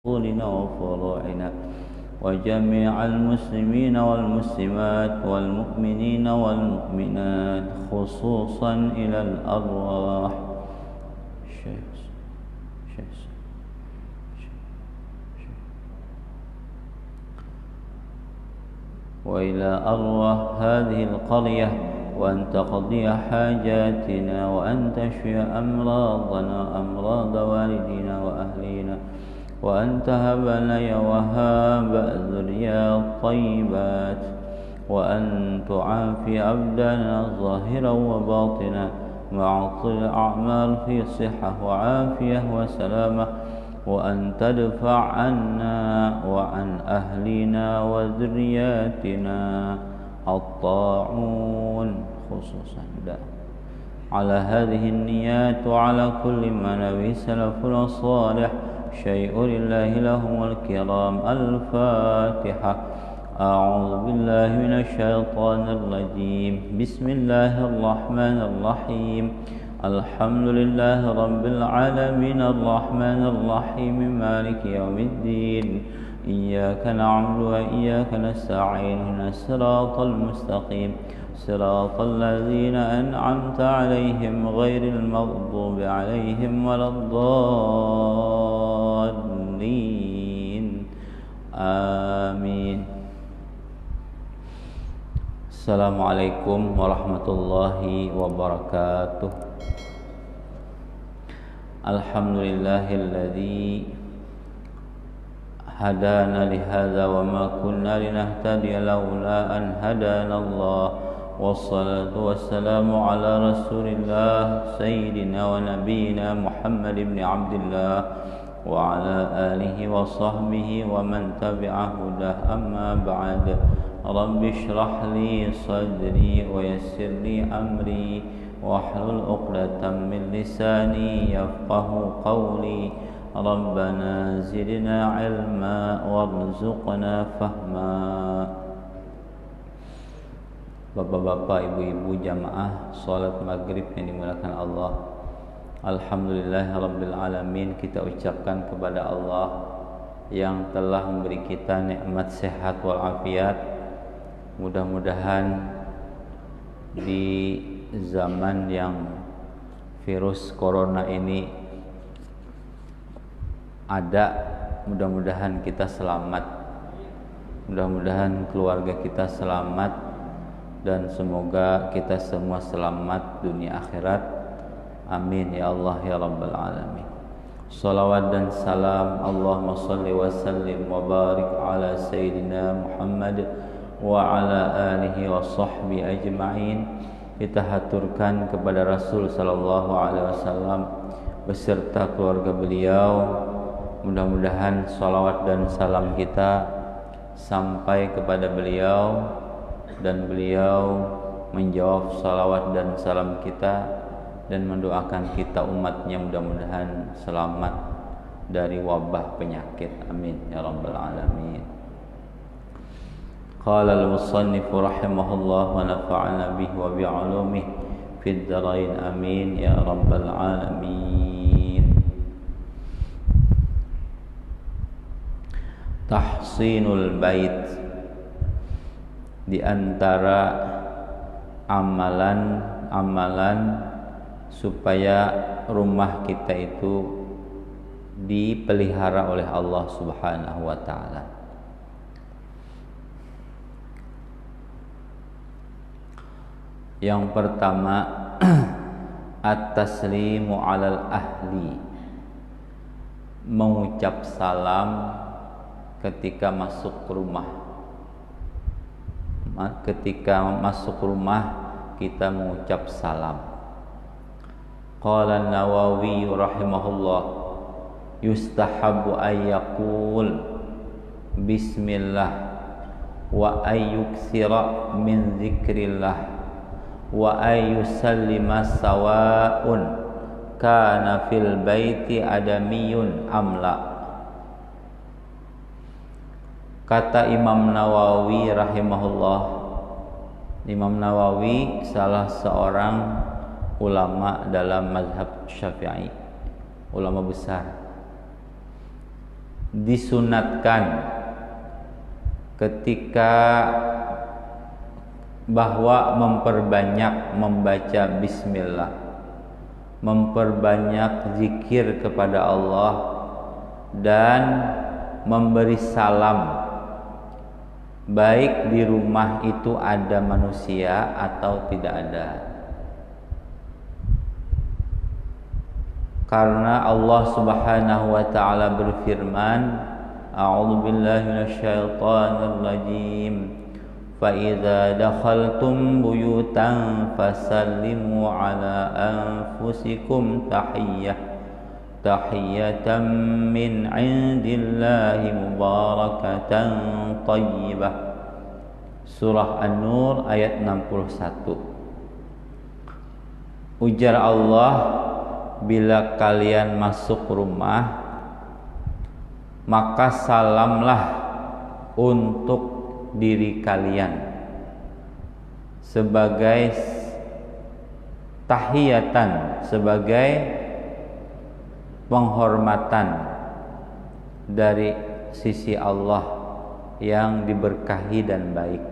أصولنا وفروعنا وجميع المسلمين والمسلمات والمؤمنين والمؤمنات خصوصا إلى الأرواح وإلى أرواح هذه القرية، وأن تقضي حاجاتنا، وأن تشفي أمراضنا أمراض والدينا وأهلينا، وأن تهب لنا وهاب ذريات طيبات، وأن تعافي أبداننا ظاهرا وباطنا مع طول الأعمال في صحة وعافية وسلامة، وأن تدفع عنا وعن أهلنا وذرياتنا الطاعون خصوصا على هذه النيات وعلى كل ما نبي سلفنا الصالح شيء لله لهم الكرام. الفاتحة. أعوذ بالله من الشيطان الرجيم. بسم الله الرحمن الرحيم. الحمد لله رب العالمين الرحمن الرحيم مالك يوم الدين. إياك نعبد وإياك نستعين اهدنا الصراط المستقيم صراط الذين أنعمت عليهم غير المغضوب عليهم ولا الضالين. آمين. Assalamualaikum warahmatullahi wabarakatuh. Alhamdulillahilladzi hadana lihadza wa ma kunna linahtadiya laula an hadana Allah. Wassalatu wassalamu ala Rasulillah sayyidina wa nabiyyina Muhammad ibn Abdullah wa ala alihi wa sahbihi wa man tabi'ahu dah. Amma ba'd. Rabbi shrah li sadri wa yassir li amri wahlul 'uqdatam min lisani yafqahu qawli. Rabbana zidna ilma warzuqna fahma. Bapak-bapak, ibu-ibu jamaah salat maghrib yang dimuliakan Allah, alhamdulillah rabbil alamin, kita ucapkan kepada Allah yang telah memberi kita nikmat sehat walafiat. Mudah-mudahan di zaman yang virus corona ini ada, mudah-mudahan kita selamat, mudah-mudahan keluarga kita selamat, dan semoga kita semua selamat dunia akhirat. Amin ya Allah ya Rabbal alamin. Salawat dan salam Allahumma salli wa sallim wa barik ala Sayyidina Muhammad wa ala alihi wa sahbihi ajma'in. Kita haturkan kepada Rasul sallallahu alaihi wasallam beserta keluarga beliau. Mudah-mudahan salawat dan salam kita sampai kepada beliau dan beliau menjawab salawat dan salam kita dan mendoakan kita umatnya mudah-mudahan selamat dari wabah penyakit. Amin ya rabbal alamin. Qala al-musannif rahimahullah wa nafa'ana bihi wa bi'ulumihi fid dharain. Amin ya rabbal alamin. Tahsinul bait, di antara amalan-amalan supaya rumah kita itu dipelihara oleh Allah Subhanahu wa taala. Yang pertama, at-taslimu 'alal ahli, mengucap salam ketika masuk rumah. Ketika masuk rumah kita mengucap salam. Qala an-Nawawi rahimahullah, yustahabu ayyaqul bismillah wa ayyuksira min zikrillah wa ayyusallima sawa'un kana fil baiti adamiyun amla. Kata Imam Nawawi rahimahullah, Imam Nawawi salah seorang ulama dalam mazhab Syafi'i, ulama besar. disunatkan ketika bahwa memperbanyak membaca bismillah, memperbanyak zikir kepada Allah, dan memberi salam baik di rumah itu ada manusia atau tidak ada. Karena Allah Subhanahu wa taala berfirman, A'udzu billahi minasyaitonir rajim. Fa idza dakhaltum buyutan fasallimu ala anfusikum tahiyatan min 'indillahi mubarakatan thayyibah. Surah An-Nur ayat 61. Ujar Allah, bila kalian masuk rumah, maka salamlah untuk diri kalian sebagai tahiyatan, sebagai penghormatan dari sisi Allah yang diberkahi dan baik.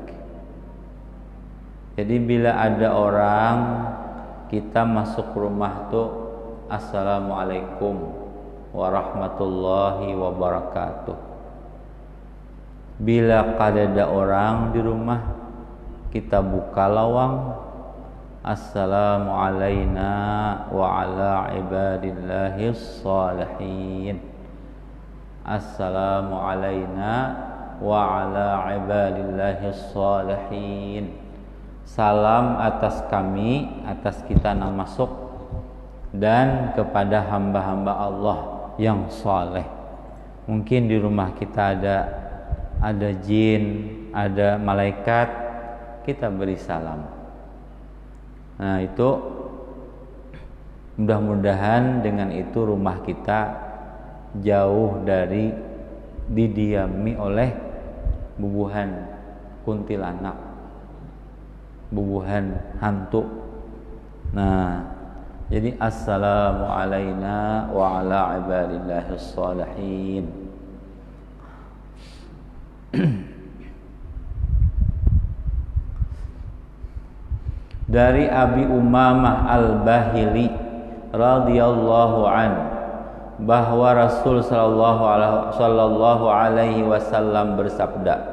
Jadi bila ada orang, kita masuk rumah tuh Assalamualaikum warahmatullahi wabarakatuh. Bila ada orang di rumah, kita buka lawang, Assalamu alayna wa ala ibadillahis salihin. Assalamu alayna wa ala ibadillahis salihin. Salam atas kami, atas kita yang masuk, dan kepada hamba-hamba Allah yang saleh. Mungkin di rumah kita ada jin, ada malaikat, kita beri salam. Nah, itu mudah-mudahan dengan itu rumah kita jauh dari didiami oleh bubuhan kuntilanak, bubuhan hantu. Nah, jadi assalamu alayna wa ala ibadillahis salihin. Dari Abi Umamah Al-Bahili radhiyallahu an, bahwa Rasul sallallahu alaihi wasallam bersabda,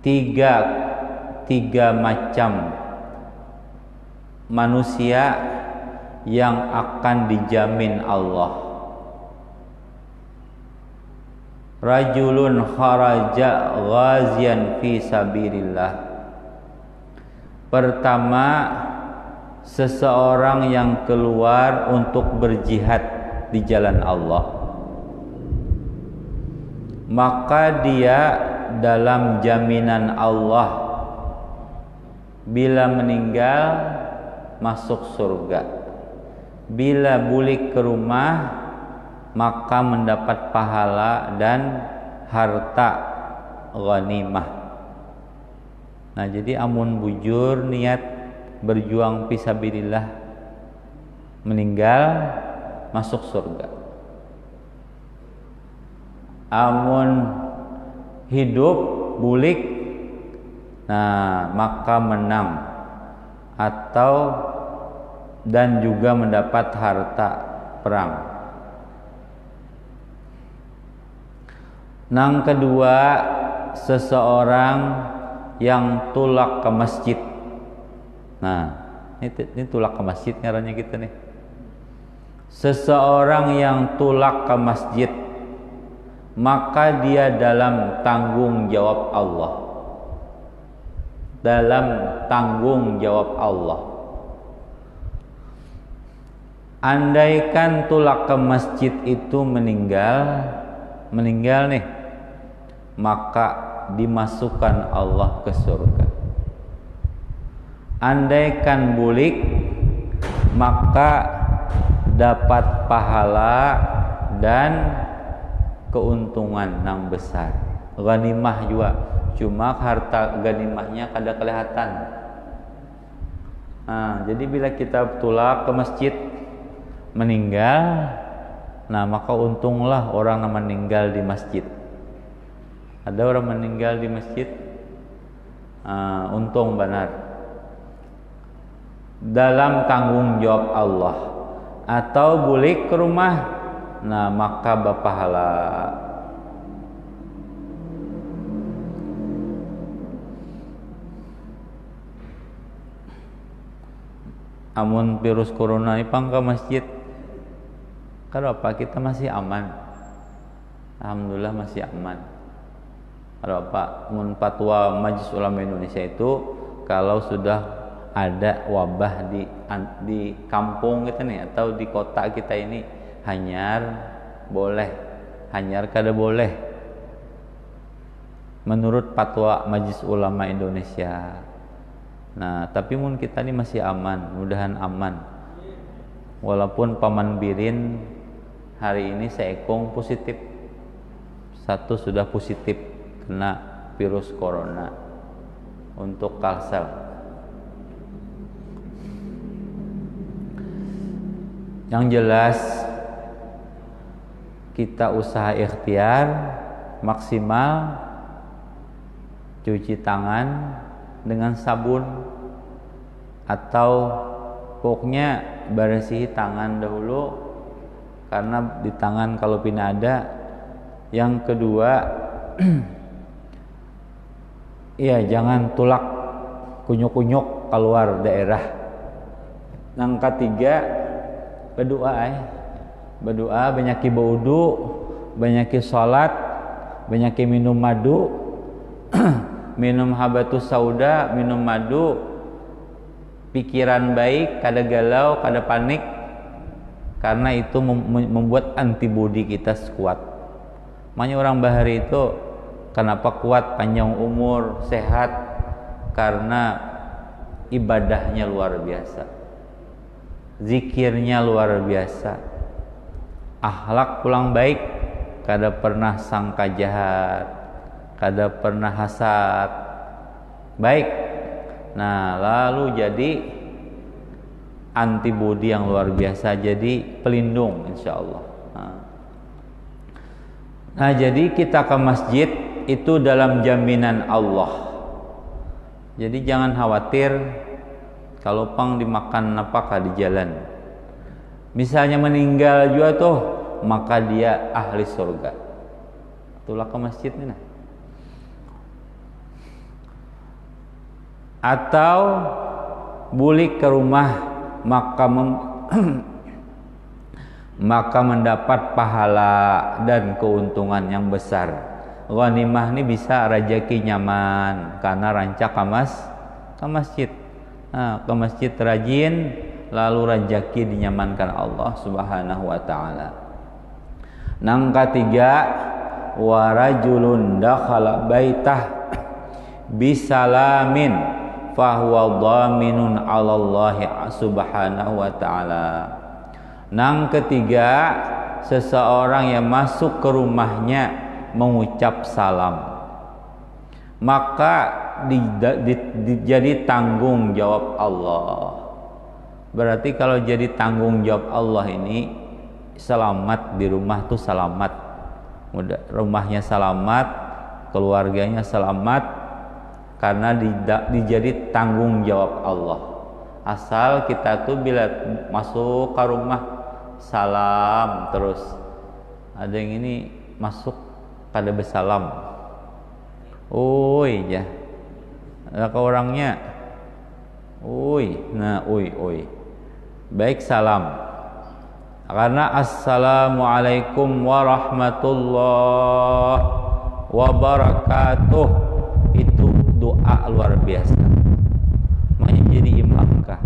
tiga macam manusia yang akan dijamin Allah. Rajulun kharaja ghazian fi sabilillah. Pertama, seseorang yang keluar untuk berjihad di jalan Allah, maka dia dalam jaminan Allah bila meninggal masuk surga. Bila balik ke rumah, maka mendapat pahala dan harta ghanimah. Nah, jadi amun bujur niat berjuang fisabilillah, meninggal masuk surga. Amun hidup bulik, nah maka menang atau dan juga mendapat harta perang. Yang kedua, seseorang yang tulak ke masjid. Nah, ini tulak ke masjid ngarannya kita nih. Seseorang yang tulak ke masjid, maka dia dalam tanggung jawab Allah. Dalam tanggung jawab Allah. Andaikan tulak ke masjid itu meninggal nih, maka dimasukkan Allah ke surga. Andaikan bulik, maka dapat pahala dan keuntungan yang besar. Ghanimah juga, cuma harta ghanimahnya kada kelihatan. Nah, jadi bila kita tulak ke masjid meninggal, Nah, maka untunglah orang yang meninggal di masjid. Ada orang meninggal di masjid, untung benar. Dalam tanggung jawab Allah. Atau bulik ke rumah, nah maka bapahala. Amun virus corona ini pang ke masjid, kenapa kita masih aman? Alhamdulillah masih aman. Kenapa? Mun fatwa Majelis Ulama Indonesia itu kalau sudah ada wabah di kampung kita nih atau di kota kita ini, hanyar boleh, hanyar kada boleh. Menurut fatwa Majelis Ulama Indonesia. Nah, tapi mun kita ini masih aman, mudahan aman. Walaupun paman birin hari ini seekong positif, satu sudah positif kena virus corona untuk Kalsel. Yang jelas kita usaha ikhtiar maksimal cuci tangan dengan sabun atau pokoknya bersihi tangan dahulu, karena di tangan kalau pina ada. Yang kedua, iya jangan tulak kunyuk-kunyuk keluar daerah. Yang ketiga, berdoa, banyak berwudu, banyak salat, banyak minum madu, minum habatus sauda, minum madu, pikiran baik, kada galau, kada panik, karena itu membuat antibodi kita kuat. Makanya orang bahari itu kenapa kuat, panjang umur, sehat, karena ibadahnya luar biasa, zikirnya luar biasa, akhlak pulang baik, kada pernah sangka jahat, kada pernah hasad, baik. Nah, lalu jadi antibodi yang luar biasa, jadi pelindung insyaallah. Nah, jadi kita ke masjid itu dalam jaminan Allah. Jadi jangan khawatir kalau pang dimakan apakah di jalan. Misalnya meninggal juga tuh, maka dia ahli surga. Itulah ke masjid nih. Atau bulik ke rumah, maka mendapat pahala dan keuntungan yang besar. Ghanimah ini bisa rezeki nyaman karena rancak ke masjid. Nah, ke masjid rajin, lalu rezeki dinyamankan Allah Subhanahu wa taala. Nang ketiga, wa rajulun dakhala baitah bisalamin fahuwa dhaminun 'ala Allah Subhanahu wa taala. Nang ketiga, seseorang yang masuk ke rumahnya mengucap salam, maka jadi tanggung jawab Allah. Berarti kalau jadi tanggung jawab Allah ini, selamat di rumah tuh selamat, rumahnya selamat, keluarganya selamat, karena dijadi tanggung jawab Allah. Asal kita tuh bila masuk ke rumah salam terus. Ada yang ini masuk kada bersalam, oi ya, ada ke orangnya, oi, nah oi, baik salam, karena assalamualaikum warahmatullahi wabarakatuh itu doa luar biasa. Makanya jadi imam kah,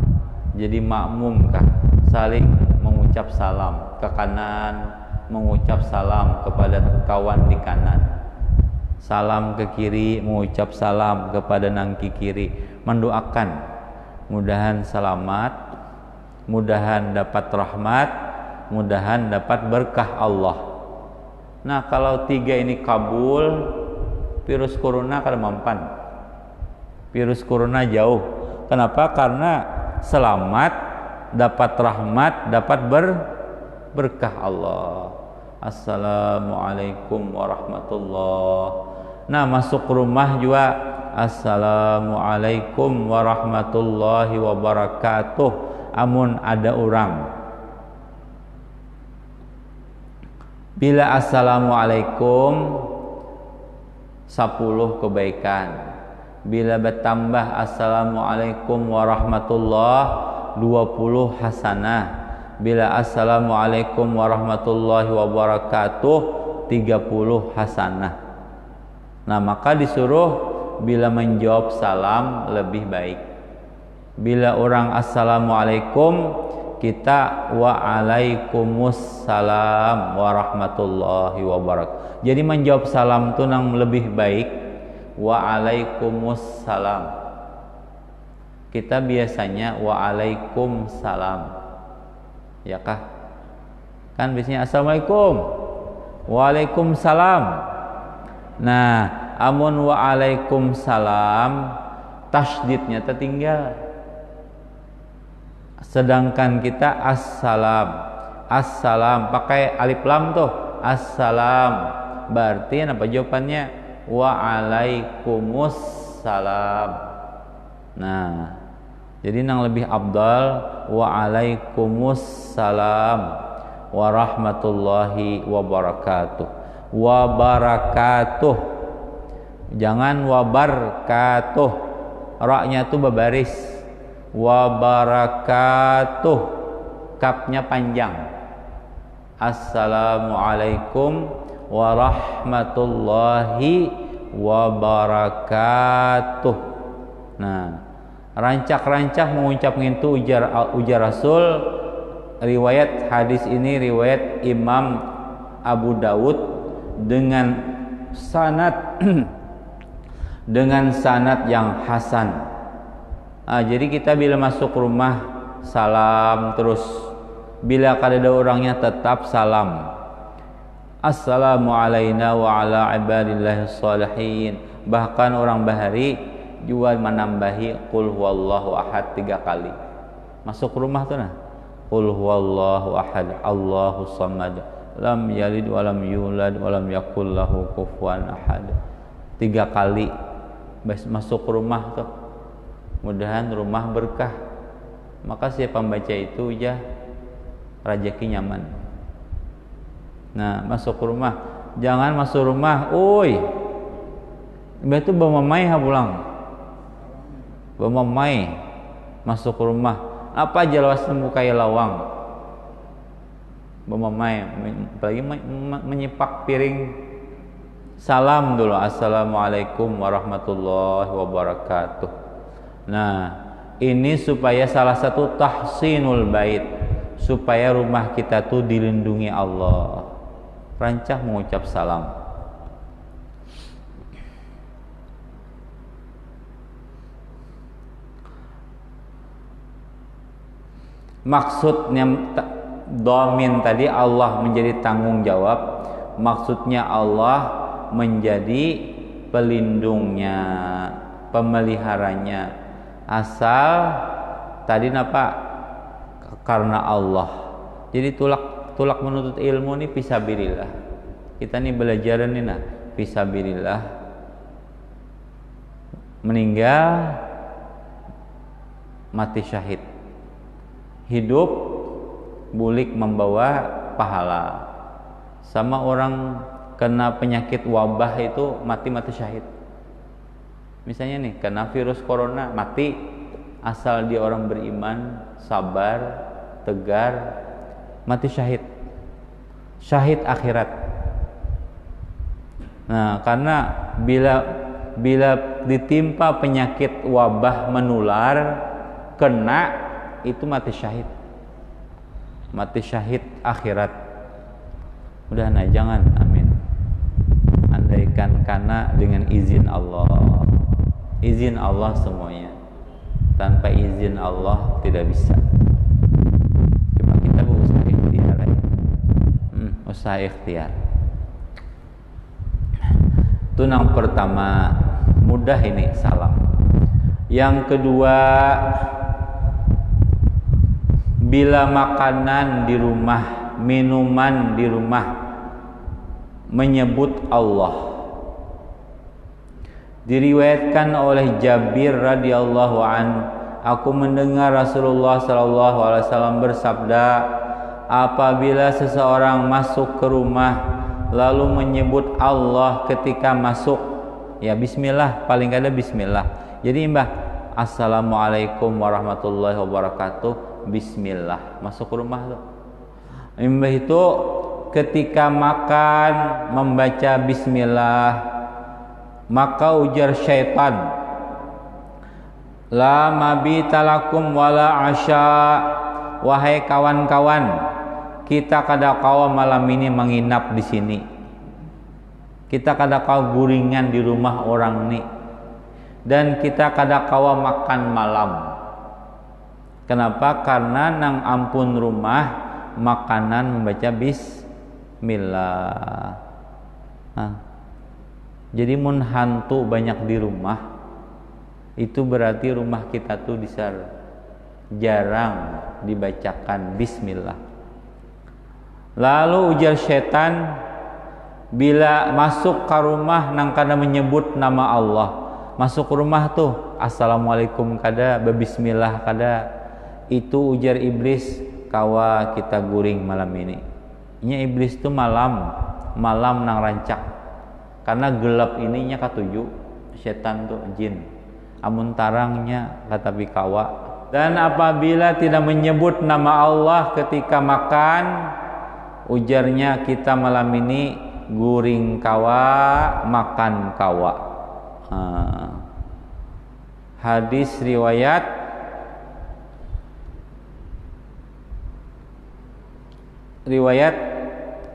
jadi makmum kah, saling mengucap salam ke kanan, mengucap salam kepada kawan di kanan, salam ke kiri, mengucap salam kepada nangki kiri, mendoakan mudahan selamat, mudahan dapat rahmat, mudahan dapat berkah Allah. Nah, kalau tiga ini kabul, virus corona kada mampan, virus corona jauh. Kenapa? Karena selamat, dapat rahmat, dapat berkah Allah. Assalamualaikum warahmatullahi. Nah, masuk rumah juga Assalamualaikum warahmatullahi wabarakatuh. Amun ada orang. Bila Assalamualaikum 10 kebaikan. Bila bertambah Assalamualaikum warahmatullahi 20 hasanah. Bila Assalamualaikum warahmatullahi wabarakatuh 30 hasanah. Nah, maka disuruh bila menjawab salam lebih baik. Bila orang Assalamualaikum, kita Waalaikumsalam warahmatullahi wabarakatuh. Jadi menjawab salam itu yang lebih baik Waalaikumsalam. Kita biasanya Waalaikumsalam, ya kah? Kan biasanya Assalamualaikum, Waalaikumsalam. Nah, amun Waalaikumsalam tasydidnya tertinggal. Sedangkan kita assalam pakai alif lam tuh, assalam. Berarti apa jawabannya? Waalaikumsalam. Nah, jadi yang lebih afdal Waalaikumsalam warahmatullahi wabarakatuh. Wabarakatuh. Jangan wabarakatuh. Ra-nya tuh berbaris. Wabarakatuh. Kapnya panjang. Assalamualaikum warahmatullahi wabarakatuh. Nah, rancak-rancak mengucap itu ujar Rasul. Riwayat hadis ini riwayat Imam Abu Dawud dengan sanad yang hasan. Jadi kita bila masuk rumah salam terus, bila ada orangnya tetap salam. Assalamualaikum wa ala ibadillahis shalihin. Bahkan orang bahari juga menambahi qul huwallahu ahad 3 kali. Masuk rumah tuh nah. Qul huwallahu ahad, Allahus samad, lam yalid wa lam yulad wa lam yakul lahu kufuwan ahad. 3 kali masuk rumah tuh. Mudahan rumah berkah. Maka siapa membaca itu ya rezeki nyaman. Nah, masuk rumah. Jangan masuk rumah, oi. Itu bamamai pulang. Bamamai masuk rumah. Apa jelawas mukai lawang. Bamamai apalagi menyipak piring. Salam dulu. Assalamualaikum warahmatullahi wabarakatuh. Nah, ini supaya salah satu tahsinul bait, supaya rumah kita tuh dilindungi Allah. Rancak mengucap salam. Maksudnya dhamin tadi Allah menjadi tanggung jawab. Maksudnya Allah menjadi pelindungnya, pemeliharanya. Asal tadi apa? Karena Allah. Jadi tulak menuntut ilmu ini fisabilillah. Kita nih belajar nih nah, fisabilillah. Meninggal mati syahid. Hidup bulik membawa pahala. Sama orang kena penyakit wabah itu mati syahid. Misalnya nih kena virus corona mati, asal dia orang beriman, sabar, tegar, mati syahid. Syahid akhirat. Nah, karena bila ditimpa penyakit wabah menular, kena itu mati syahid. Mati syahid akhirat. Udah nah jangan, amin. Andaikan karena dengan izin Allah. Izin Allah semuanya. Tanpa izin Allah tidak bisa. Cuma kita berusaha ikhtiar. Usaha ikhtiar. Itu yang pertama, mudah ini salam. Yang kedua, bila makanan di rumah, minuman di rumah menyebut Allah. Diriwayatkan oleh Jabir radhiyallahu an, aku mendengar Rasulullah sallallahu alaihi wasallam bersabda, apabila seseorang masuk ke rumah lalu menyebut Allah ketika masuk, ya bismillah, paling kada bismillah. Jadi mbah, assalamualaikum warahmatullahi wabarakatuh, bismillah, masuk ke rumah tuh. Mbah itu ketika makan membaca bismillah, maka ujar syaitan, la mabita lakum wala asya, wahai kawan-kawan, kita kada kawa malam ini menginap di sini, kita kada kawa guringan di rumah orang nih, dan kita kada kawa makan malam. Kenapa? Karena nang ampun rumah makanan membaca bismillah. Jadi mun hantu banyak di rumah, itu berarti rumah kita tuh jarang dibacakan bismillah. Lalu ujar setan, bila masuk ke rumah nang kada menyebut nama Allah, masuk ke rumah tuh assalamualaikum kada, bismillah kada, itu ujar iblis, kawa kita guring malam ini. Nya iblis tuh malam nang rancak, karena gelap ininya katuju setan tuh jin, amun tarangnya katapi kawa. Dan apabila tidak menyebut nama Allah ketika makan, ujarnya kita malam ini guring kawa, makan kawa. Hadis riwayat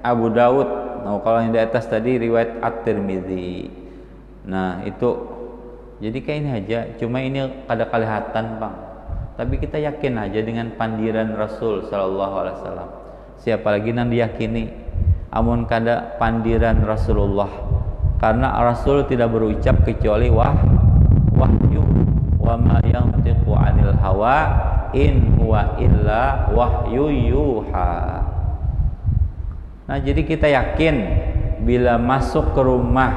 Abu Daud. Nah, kalau yang di atas tadi riwayat At-Tirmidzi. Nah, itu jadi kayak ini aja, cuma ini kada kelihatan, Bang. Tapi kita yakin aja dengan pandiran Rasul sallallahu alaihi wasallam. Siapa lagi yang diyakini amun kada pandiran Rasulullah? Karena Rasul tidak berucap kecuali wahyu. Wa ma yantiqu 'anil hawa in huwa illa wahyu yuha. Nah, jadi kita yakin bila masuk ke rumah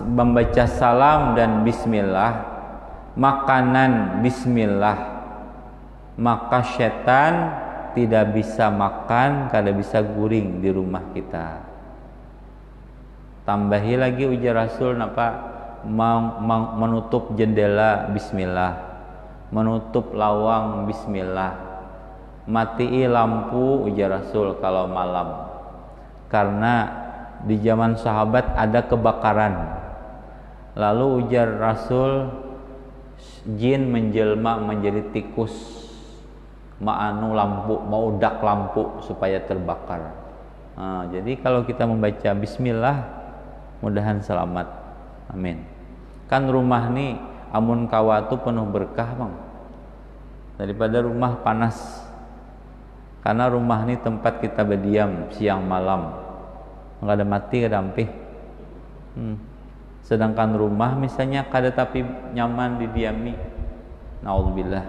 membaca salam dan bismillah, makanan bismillah, maka setan tidak bisa makan, kada bisa guring di rumah kita. Tambahi lagi ujar Rasul napa, menutup jendela bismillah, menutup lawang bismillah, matii lampu ujar Rasul kalau malam, karena di zaman sahabat ada kebakaran. Lalu ujar Rasul, jin menjelma menjadi tikus, ma'anu lampu, mau udak lampu supaya terbakar. Jadi kalau kita membaca bismillah, mudahan selamat. Amin. Kan rumah nih amun kawatu penuh berkah, Bang, daripada rumah panas. Karena rumah ini tempat kita berdiam siang malam, nggak ada mati, kada ampih. Sedangkan rumah misalnya kada tapi nyaman didiami, naudzubillah.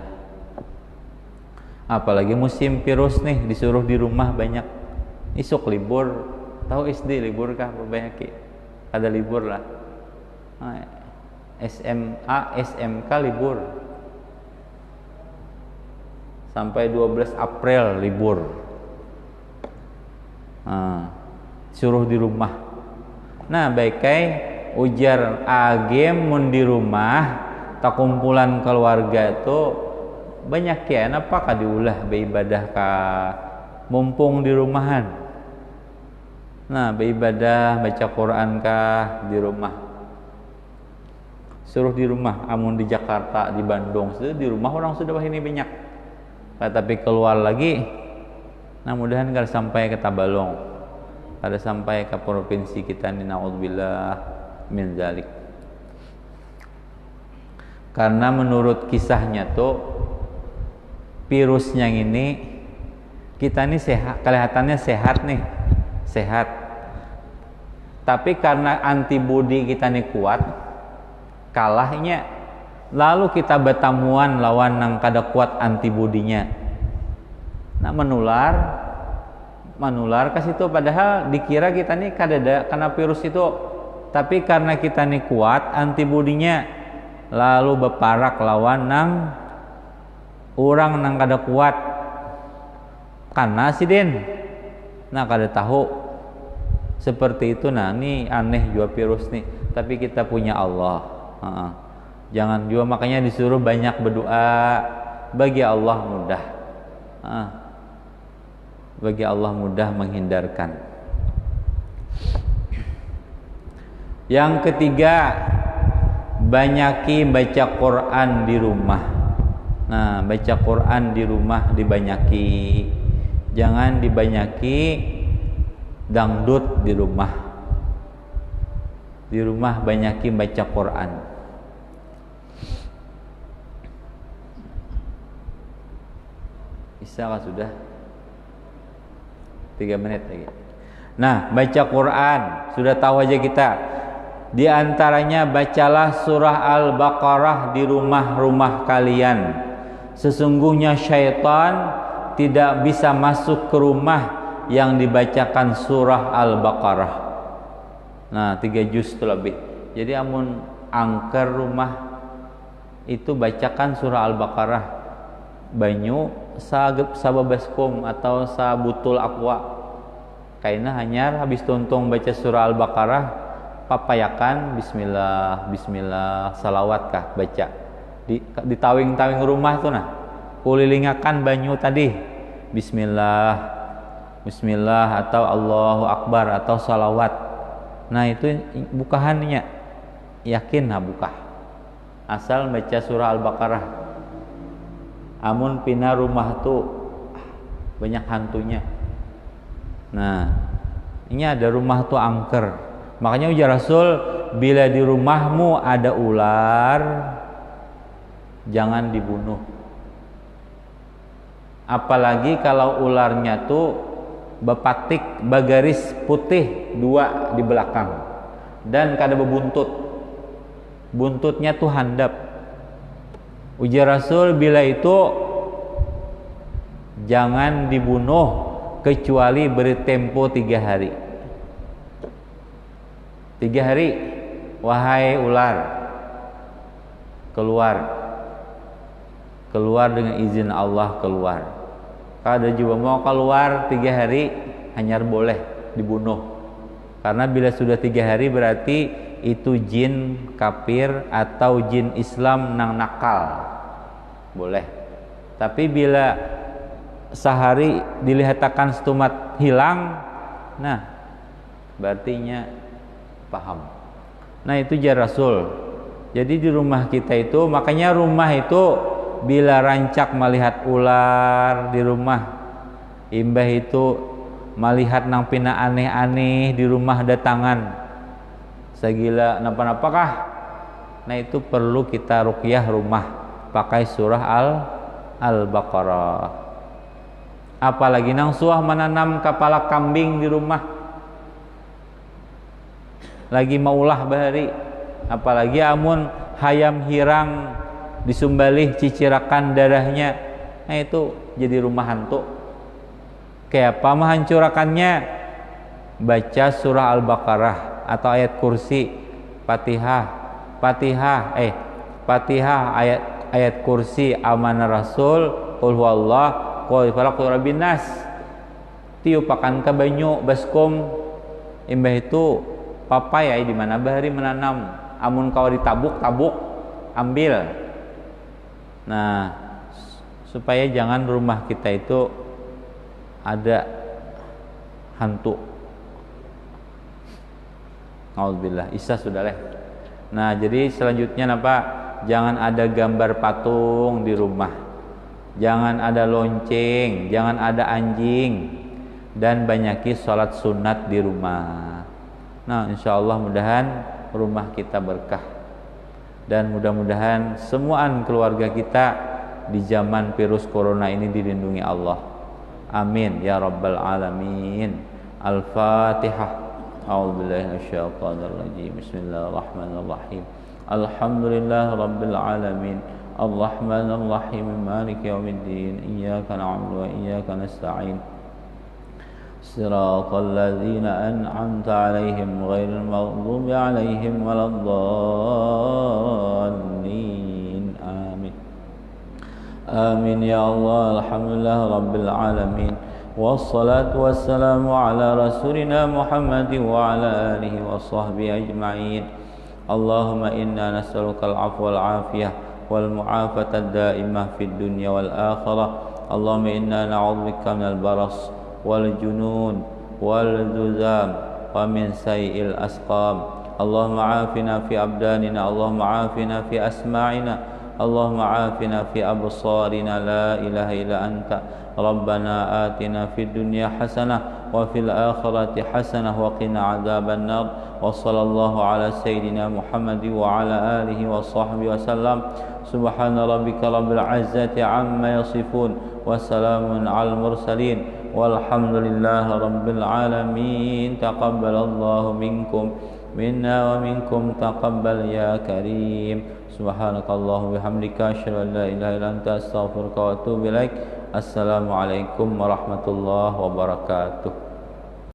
Apalagi musim virus nih, disuruh di rumah banyak. Isuk libur, tahu SD libur kah? Banyak kada libur lah. SMA, SMK libur. Sampai 12 April libur. Suruh di rumah. Nah, baikai ujar agem mun di rumah, tak kumpulan keluarga itu banyak ya, apa ka diulah beribadah ka mumpung di rumahan. Nah, beribadah baca Quran kah di rumah. Suruh di rumah. Amun di Jakarta, di Bandung, di rumah orang sudah ini banyak. Tapi keluar lagi, nah mudahan kada sampai ke Tabalong, kada sampai ke provinsi kita ini, naudzubillah min zalik. Karena menurut kisahnya tuh virusnya ini, kita ini sehat, kelihatannya sehat nih, sehat. Tapi karena antibodi kita ini kuat, kalahnya. Lalu kita bertamuan lawan yang kada kuat antibodinya, nah menular, manular ke situ, padahal dikira kita nih kadada kena virus itu, tapi karena kita nih kuat antibodinya, lalu beparak lawan nang orang nang kada kuat karena sidin. Nah kada tahu seperti itu. Nah ini aneh juga virus nih, tapi kita punya Allah. Jangan juga, makanya disuruh banyak berdoa, bagi Allah mudah. Bagi Allah mudah menghindarkan. Yang ketiga, banyaki baca Quran di rumah. Nah, baca Quran di rumah dibanyaki. Jangan dibanyaki dangdut di rumah. Di rumah banyaki baca Quran. Bisa sudah 3 menit lagi. Nah, baca Quran sudah tahu aja kita. Di antaranya bacalah surah Al-Baqarah di rumah-rumah kalian. Sesungguhnya syaitan tidak bisa masuk ke rumah yang dibacakan surah Al-Baqarah. Nah, 3 juz itu lebih. Jadi amun angker rumah itu bacakan surah Al-Baqarah. Banyu sababaskum atau sabutul aqua. Kaina hanyar habis tuntung baca surah Al-Baqarah, papayakan bismillah, bismillah, salawat kah baca. Di tawing-tawing rumah tuh nah. Kulilingakan banyu tadi. Bismillah, bismillah atau Allahu Akbar atau salawat. Nah, itu bukahannya. Yakin nah buka. Asal baca surah Al-Baqarah. Amun pina rumah tuh banyak hantunya. Nah, ini ada rumah tuh angker. Makanya ujar Rasul, bila di rumahmu ada ular, jangan dibunuh. Apalagi kalau ularnya tuh bepatik bagaris putih 2 di belakang dan kada bebuntut. Buntutnya tuh handap. Ujar Rasul, bila itu jangan dibunuh kecuali beri tempo 3 hari. 3 hari, wahai ular, keluar dengan izin Allah keluar. Kalau juga mau keluar 3 hari, hanya boleh dibunuh. Karena bila sudah 3 hari berarti itu jin kafir atau jin Islam nang nakal, boleh. Tapi bila sehari dilihatakan setumat hilang, nah berartinya paham. Nah itu jar Rasul. Jadi di rumah kita itu, makanya rumah itu bila rancak melihat ular di rumah, imbah itu melihat nang pina aneh-aneh di rumah datangan, segila napa-napakah, nah itu perlu kita ruqyah rumah pakai surah Al-Baqarah. Apalagi nang suah menanam kepala kambing di rumah, lagi maulah bahari, apalagi amun hayam hirang disumbalih cicirakan darahnya, nah itu jadi rumah hantu. Kayak apa menghancurakannya? Baca surah Al-Baqarah atau ayat kursi, Fatihah ayat kursi, amanah Rasul, qul huwallah, qul falaq, qul rabbin nas. Tiupakan ke banyu baskom, imbah itu papaya di mana bahari menanam. Amun kau ditabuk ambil. Nah, supaya jangan rumah kita itu ada hantu. Alhamdulillah, Isa sudah leh. Nah, jadi selanjutnya apa? Jangan ada gambar patung di rumah. Jangan ada lonceng, jangan ada anjing, dan banyaki sholat sunat di rumah. Nah, insyaallah mudahan rumah kita berkah. Dan mudah-mudahan semuaan keluarga kita di zaman virus corona ini dilindungi Allah. Amin ya rabbal alamin. Al-Fatihah. A'udzubillahi minasyaitonir rajim. Bismillahirrahmanirrahim. Alhamdulillah rabbil alamin. Arrahmanir rahim. Maliki yaumiddin. Iyyaka na'budu wa iyyaka nasta'in. صراط الذين أنعمت عليهم غير المغضوب عليهم ولا الضالين آمين آمين يا الله. الحمد لله رب العالمين، والصلاة والسلام على رسولنا محمد وعلى آله وصحبه أجمعين. اللهم إنا نسألك العفو والعافية والمعافاة الدائمة في الدنيا والآخرة. اللهم إنا نعوذ بك من البرص والجنون والجذام ومن سيء الأسقام. اللهم عافنا في أبداننا، اللهم عافنا في أسماعنا، اللهم عافنا في أبصارنا. لا إله إلا أنت. ربنا آتنا في الدنيا حسنة وفي الآخرة حسنة وقنا عذاب النار. وصلى الله على سيدنا محمد وعلى آله وصحبه وسلم. سبحان ربك رب العزة عما يصفون وسلام على المرسلين والحمد لله رب العالمين. تقبل الله منكم منا ومنكم تقبل يا كريم. سبحانك اللهم وبحمدك أشهد أن لا إله إلا أنت أستغفرك وأتوب إليك. السلام عليكم ورحمة الله وبركاته.